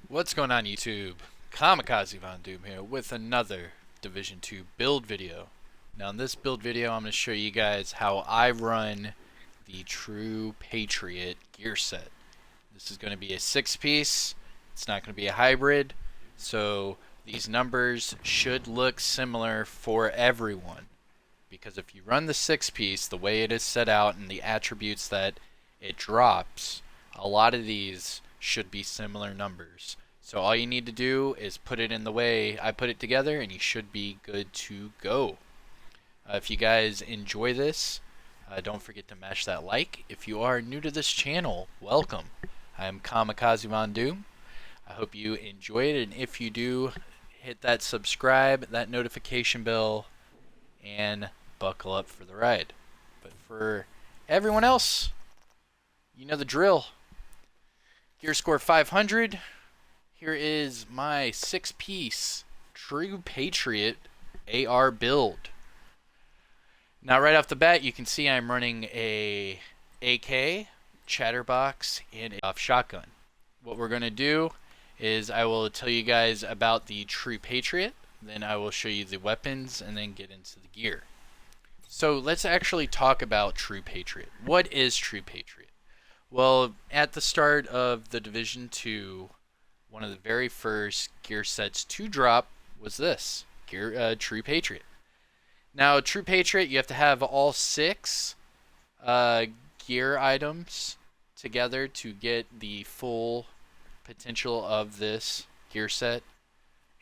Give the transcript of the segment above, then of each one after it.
What's going on YouTube? Kamikazevondoom here with another Division 2 build video. Now in this build video I'm going to show you guys how I run the true Patriot gear set. This is going to be a 6-piece, it's not going to be a hybrid, so these numbers should look similar for everyone. Because if you run the 6-piece the way it is set out and the attributes that it drops, a lot of these should be similar numbers. So all you need to do is put it in the way I put it together and you should be good to go. If you guys enjoy this, don't forget to mash that like. If you are new to this channel, welcome. I'm Kamikazevondoom. I hope you enjoy it, and if you do, hit that subscribe, that notification bell, and buckle up for the ride. But for everyone else, you know the drill. Gear score 500. Here is my 6-piece True Patriot AR build. Now right off the bat you can see I'm running a AK, chatterbox, and a shotgun. What we're going to do is I will tell you guys about the True Patriot, then I will show you the weapons, and then get into the gear. So let's actually talk about True Patriot. What is True Patriot? Well, at the start of the Division 2, one of the very first gear sets to drop was this, True Patriot. Now, True Patriot, you have to have all 6 gear items together to get the full potential of this gear set.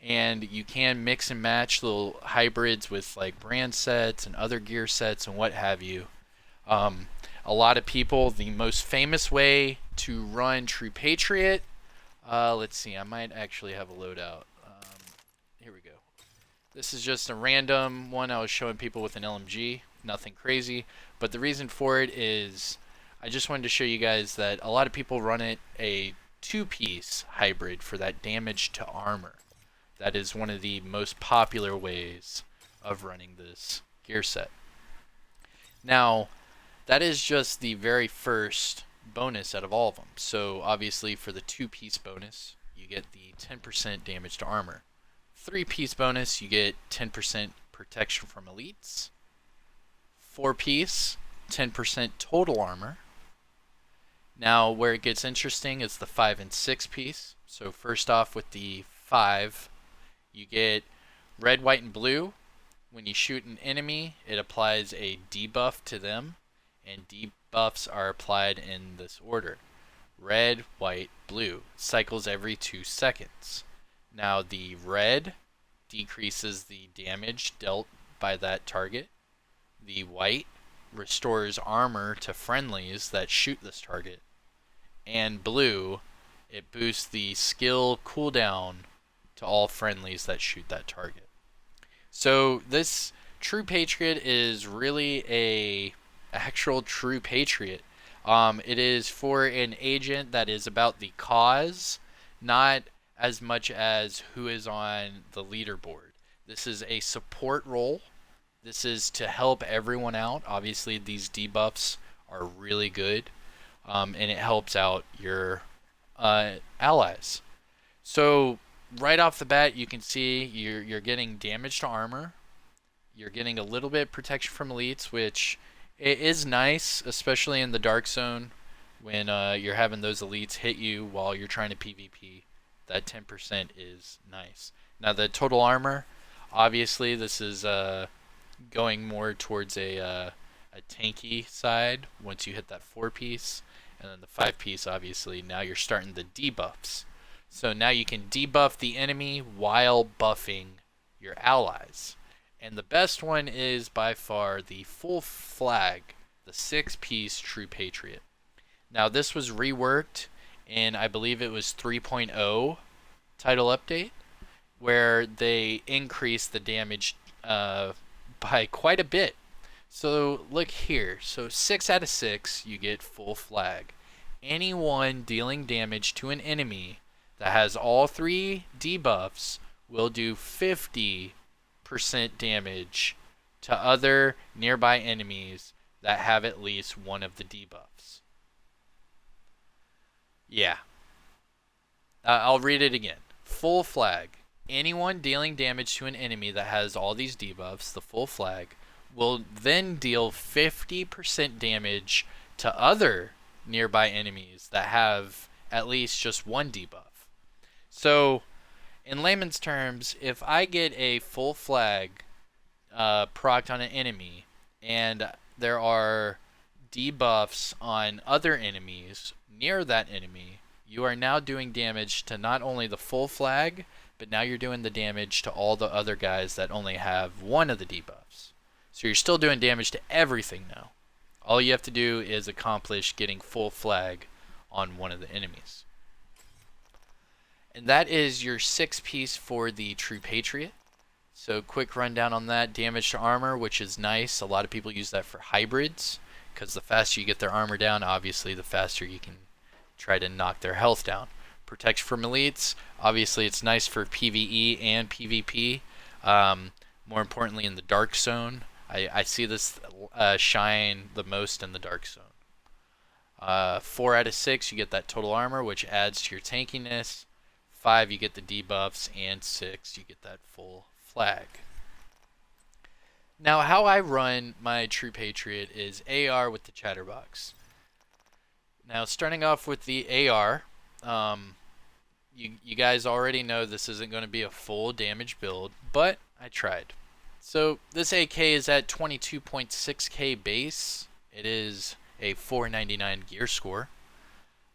And you can mix and match little hybrids with like brand sets and other gear sets and what have you. A lot of people, the most famous way to run True Patriot, let's see, I might actually have a loadout. Here we go. This is just a random one I was showing people with an LMG, nothing crazy, but the reason for it is I just wanted to show you guys that a lot of people run it a 2-piece hybrid for that damage to armor. That is one of the most popular ways of running this gear set. Now, that is just the very first bonus out of all of them. So obviously for the 2-piece bonus, you get the 10% damage to armor. 3-piece bonus, you get 10% protection from elites. 4-piece, 10% total armor. Now where it gets interesting is the 5 and 6-piece. So first off with the 5, you get red, white, and blue. When you shoot an enemy, it applies a debuff to them, and debuffs are applied in this order: red, white, blue. Cycles every 2 seconds. Now the red decreases the damage dealt by that target. The white restores armor to friendlies that shoot this target. And blue, it boosts the skill cooldown to all friendlies that shoot that target. So this True Patriot is really a actual True Patriot. It is for an agent that is about the cause, not as much as who is on the leaderboard. This is a support role. This is to help everyone out. Obviously these debuffs are really good, and it helps out your allies. So right off the bat you can see you're getting damage to armor. You're getting a little bit protection from elites, which it is nice, especially in the dark zone when you're having those elites hit you while you're trying to PvP. That 10% is nice. Now the total armor, obviously this is going more towards a tanky side once you hit that 4-piece, and then the 5-piece, obviously now you're starting the debuffs. So now you can debuff the enemy while buffing your allies. And the best one is by far the full flag, the 6-piece True Patriot. Now this was reworked in, I believe it was 3.0 title update, where they increased the damage by quite a bit. So look here, so 6 out of 6 you get full flag. Anyone dealing damage to an enemy that has all 3 debuffs will do 50% damage to other nearby enemies that have at least one of the debuffs. Yeah. I'll read it again. Full flag. Anyone dealing damage to an enemy that has all these debuffs, the full flag, will then deal 50% damage to other nearby enemies that have at least just one debuff. So, in layman's terms, if I get a full flag procced on an enemy and there are debuffs on other enemies near that enemy, you are now doing damage to not only the full flag, but now you're doing the damage to all the other guys that only have one of the debuffs. So you're still doing damage to everything now. All you have to do is accomplish getting full flag on one of the enemies. And that is your 6-piece for the True Patriot. So quick rundown on that. Damage to armor, which is nice. A lot of people use that for hybrids, because the faster you get their armor down, obviously the faster you can try to knock their health down. Protection from elites, obviously it's nice for PVE and PvP. More importantly in the dark zone. I see this shine the most in the dark zone. 4 out of 6 you get that total armor, which adds to your tankiness. 5 you get the debuffs, and 6 you get that full flag. Now how I run my True Patriot is AR with the chatterbox. Now starting off with the AR, you guys already know this isn't going to be a full damage build, but I tried. So this AK is at 22.6k base. It is a 499 gear score.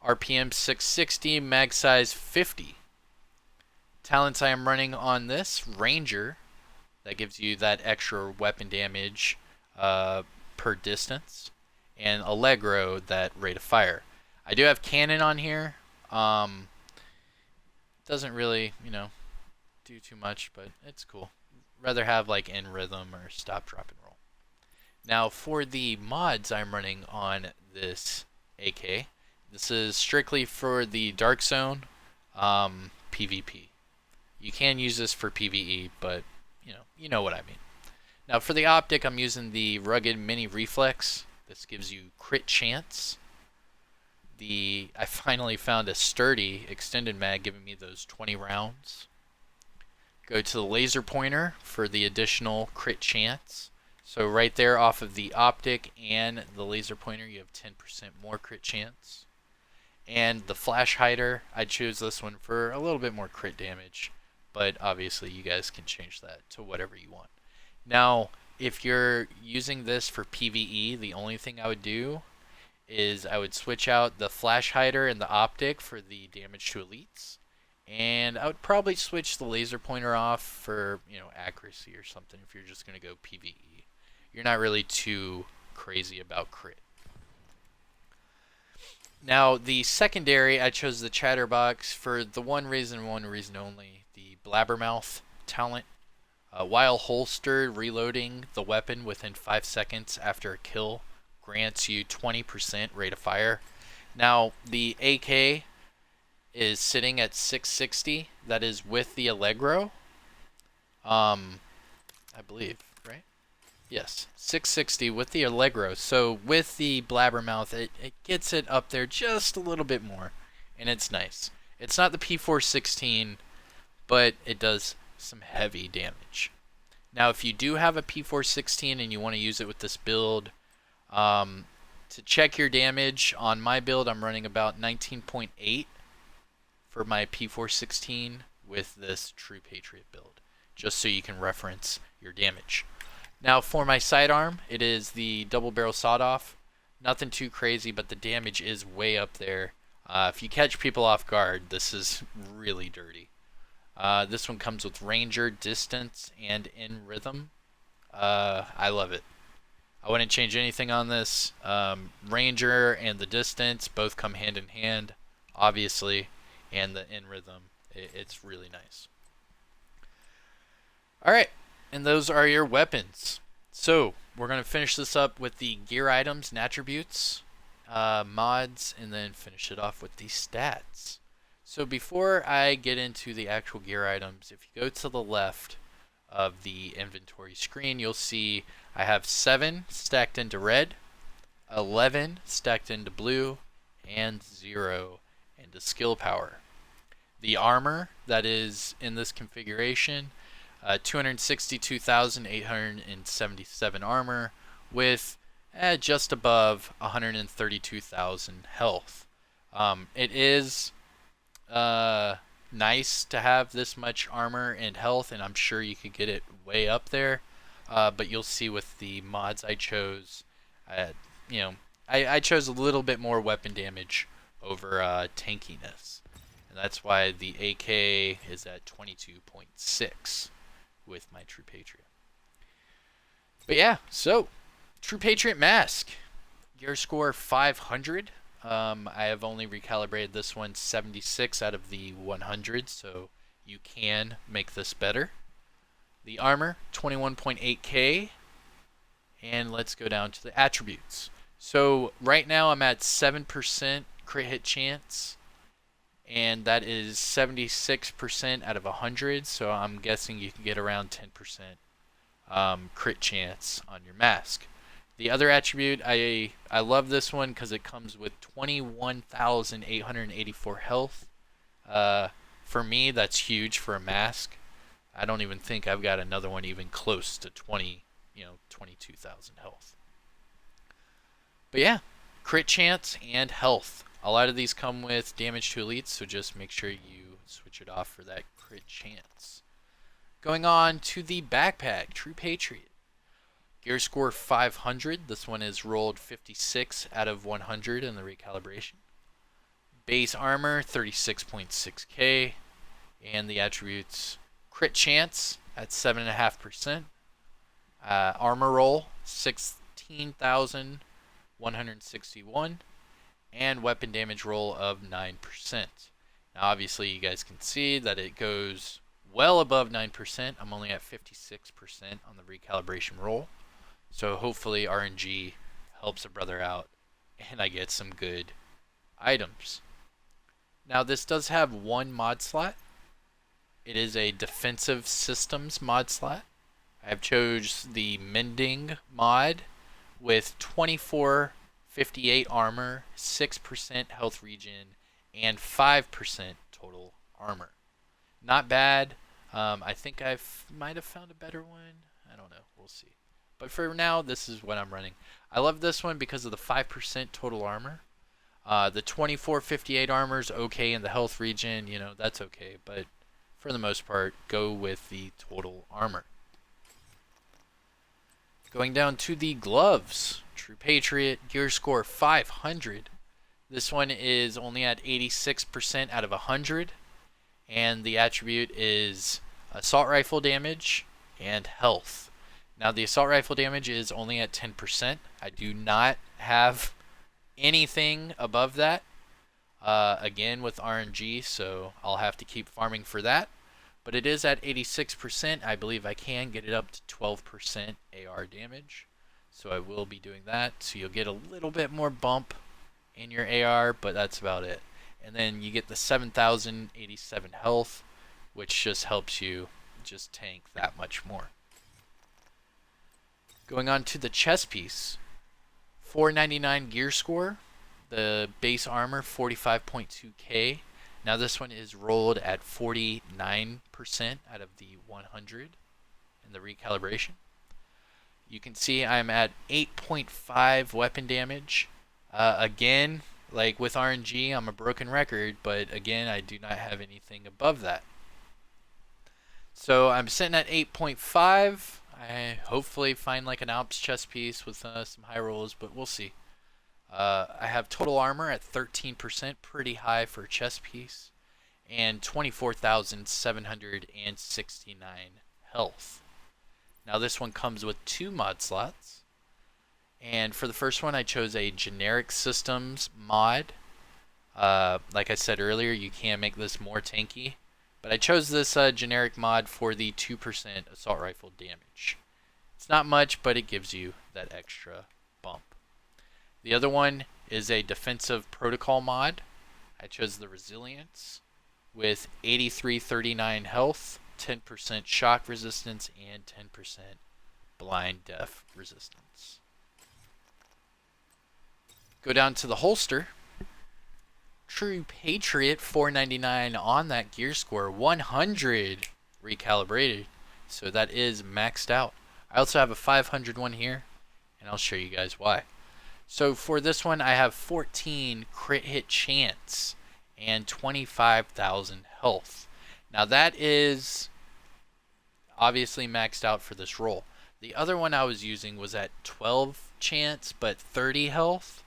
RPM 660, mag size 50. Talents I am running on this: Ranger, that gives you that extra weapon damage per distance, and Allegro, that rate of fire. I do have Cannon on here. Doesn't really, do too much, but it's cool. Rather have like In Rhythm or Stop, Drop, and Roll. Now for the mods I'm running on this AK, this is strictly for the Dark Zone PvP. You can use this for PvE, but you know what I mean. Now for the Optic, I'm using the Rugged Mini Reflex. This gives you crit chance. I finally found a sturdy extended mag giving me those 20 rounds. Go to the laser pointer for the additional crit chance. So right there off of the Optic and the laser pointer, you have 10% more crit chance. And the flash hider, I chose this one for a little bit more crit damage, but obviously you guys can change that to whatever you want. Now, if you're using this for PvE, the only thing I would do is I would switch out the flash hider and the Optic for the damage to elites, and I would probably switch the laser pointer off for accuracy or something if you're just going to go PvE. You're not really too crazy about crit. Now the secondary, I chose the Chatterbox for the one reason only: the Blabbermouth talent. While holstered, reloading the weapon within 5 seconds after a kill grants you 20% rate of fire. Now the AK is sitting at 660. That is with the Allegro. I believe, right? Yes, 660 with the Allegro. So with the Blabbermouth, it gets it up there just a little bit more, and it's nice. It's not the P416, but it does some heavy damage. Now if you do have a P416 and you want to use it with this build, to check your damage, on my build I'm running about 19.8 for my P416 with this True Patriot build, just so you can reference your damage. Now for my sidearm, it is the double barrel sawed-off. Nothing too crazy, but the damage is way up there. If you catch people off guard, this is really dirty. This one comes with Ranger, Distance, and In Rhythm. I love it. I wouldn't change anything on this. Ranger and the Distance both come hand in hand, obviously, and the In Rhythm, it's really nice. Alright, and those are your weapons. So, we're going to finish this up with the gear items and attributes, mods, and then finish it off with the stats. So before I get into the actual gear items, if you go to the left of the inventory screen, you'll see I have 7 stacked into red, 11 stacked into blue, and 0 into skill power. The armor that is in this configuration, 262,877 armor with just above 132,000 health. It is nice to have this much armor and health, and I'm sure you could get it way up there. But you'll see with the mods I chose, you know, I chose a little bit more weapon damage over tankiness. And that's why the AK is at 22.6 with my True Patriot. But yeah, so True Patriot mask, gear score 500. I have only recalibrated this one 76 out of the 100, so you can make this better. The armor 21.8k, and let's go down to the attributes. So right now I'm at 7% crit hit chance, and that is 76% out of 100, so I'm guessing you can get around 10% crit chance on your mask. The other attribute, I love this one because it comes with 21,884 health. For me, that's huge for a mask. I don't even think I've got another one even close to 22,000 health. But yeah, crit chance and health. A lot of these come with damage to elites, so just make sure you switch it off for that crit chance. Going on to the backpack, True Patriot. Gear score 500. This one is rolled 56 out of 100 in the recalibration. Base armor 36.6k, and the attributes crit chance at 7.5%. Armor roll 16,161, and weapon damage roll of 9%. Now obviously you guys can see that it goes well above 9%. I'm only at 56% on the recalibration roll. So hopefully RNG helps a brother out and I get some good items. Now this does have one mod slot. It is a defensive systems mod slot. I have chose the mending mod with 2458 armor, 6% health regen, and 5% total armor. Not bad. I think I might have found a better one. I don't know. We'll see. But for now, this is what I'm running. I love this one because of the 5% total armor. The 2458 armor is okay, and the health regen, that's okay. But for the most part, go with the total armor. Going down to the gloves. True Patriot, gear score 500. This one is only at 86% out of 100. And the attribute is assault rifle damage and health. Now the assault rifle damage is only at 10%. I do not have anything above that. Again with RNG, so I'll have to keep farming for that. But it is at 86%. I believe I can get it up to 12% AR damage. So I will be doing that. So you'll get a little bit more bump in your AR, but that's about it. And then you get the 7,087 health, which just helps you just tank that much more. Going on to the chest piece. 499 gear score. The base armor 45.2k. Now this one is rolled at 49% out of the 100 in the recalibration. You can see I'm at 8.5 weapon damage. Again, like with RNG, I'm a broken record, but again, I do not have anything above that. So I'm sitting at 8.5. I hopefully find like an Alps chest piece with some high rolls, but we'll see. I have total armor at 13%, pretty high for a chest piece, and 24,769 health. Now this one comes with 2 mod slots, and for the first one I chose a generic systems mod. Like I said earlier, you can make this more tanky, but I chose this generic mod for the 2% assault rifle damage. It's not much, but it gives you that extra bump. The other one is a defensive protocol mod. I chose the resilience with 8339 health, 10% shock resistance, and 10% blind deaf resistance. Go down to the holster. True Patriot, 499 on that gear score, 100 recalibrated. So that is maxed out. I also have a 500 one here, and I'll show you guys why. So for this one, I have 14 crit hit chance and 25,000 health. Now that is obviously maxed out for this roll. The other one I was using was at 12 chance but 30 health.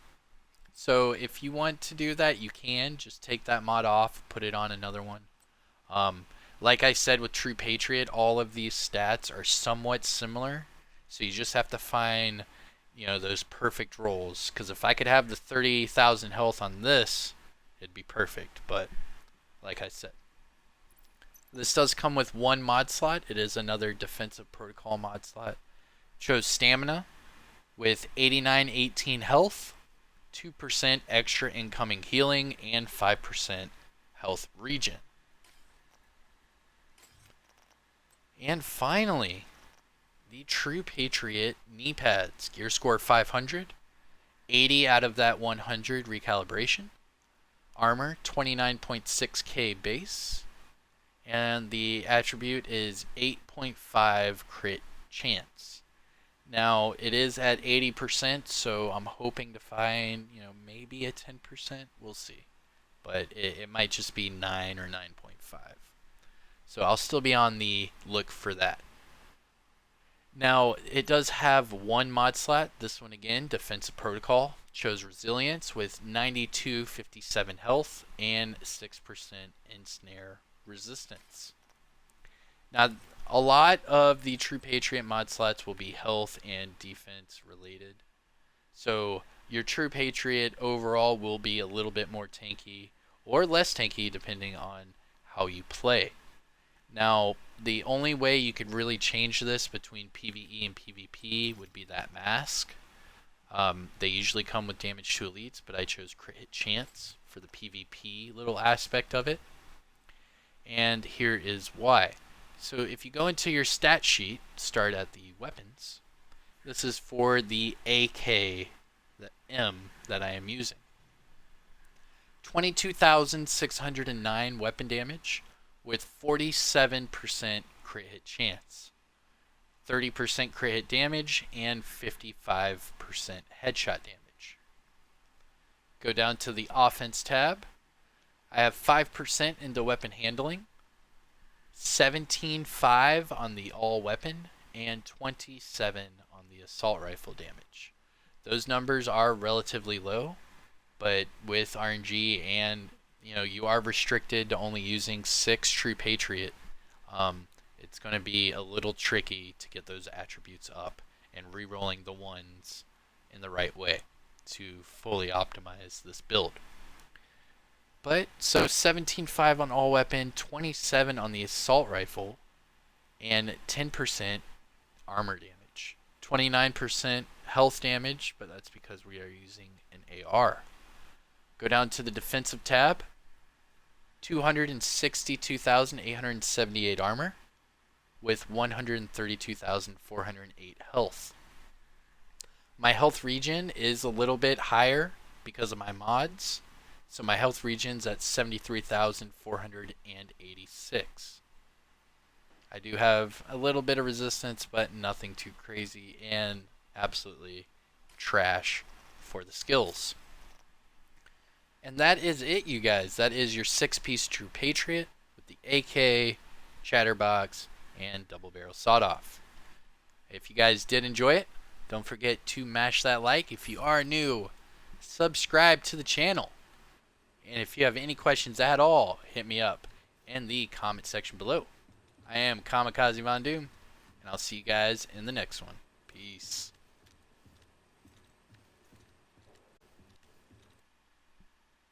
So if you want to do that, you can just take that mod off, put it on another one. Like I said with True Patriot, all of these stats are somewhat similar. So you just have to find, you know, those perfect rolls. Because if I could have the 30,000 health on this, it'd be perfect. But like I said, this does come with one mod slot. It is another defensive protocol mod slot. Chose stamina with 8918 health, 2% extra incoming healing, and 5% health regen. And finally, the True Patriot knee pads. Gear score 500, 80 out of that 100 recalibration. Armor 29.6k base, and the attribute is 8.5 crit chance. Now it is at 80%, so I'm hoping to find, you know, maybe a 10%. We'll see, but it might just be 9 or 9.5. So I'll still be on the look for that. Now it does have one mod slot. This one again, defensive protocol. Chose resilience with 9257 health and 6% ensnare resistance. Now a lot of the True Patriot mod slots will be health and defense related. So your True Patriot overall will be a little bit more tanky or less tanky depending on how you play. Now, the only way you could really change this between PVE and PvP would be that mask. They usually come with damage to elites, but I chose crit hit chance for the PvP little aspect of it. And here is why. So if you go into your stat sheet, start at the weapons. This is for the AK, the M that I am using. 22,609 weapon damage with 47% crit hit chance, 30% crit hit damage, and 55% headshot damage. Go down to the offense tab. I have 5% into weapon handling, 17.5 on the all weapon, and 27 on the assault rifle damage. Those numbers are relatively low, but with RNG and you are restricted to only using 6 True Patriot, it's going to be a little tricky to get those attributes up and re-rolling the ones in the right way to fully optimize this build. But so 17.5 on all weapon, 27 on the assault rifle, and 10% armor damage. 29% health damage, but that's because we are using an AR. Go down to the defensive tab. 262,878 armor with 132,408 health. My health regen is a little bit higher because of my mods. So my health regen's at 73,486. I do have a little bit of resistance, but nothing too crazy, and absolutely trash for the skills. And that is it, you guys. That is your 6-piece True Patriot with the AK, Chatterbox, and double barrel sawed-off. If you guys did enjoy it, don't forget to mash that like. If you are new, subscribe to the channel. And if you have any questions at all, hit me up in the comment section below. I am Kamikazevondoom, and I'll see you guys in the next one. Peace.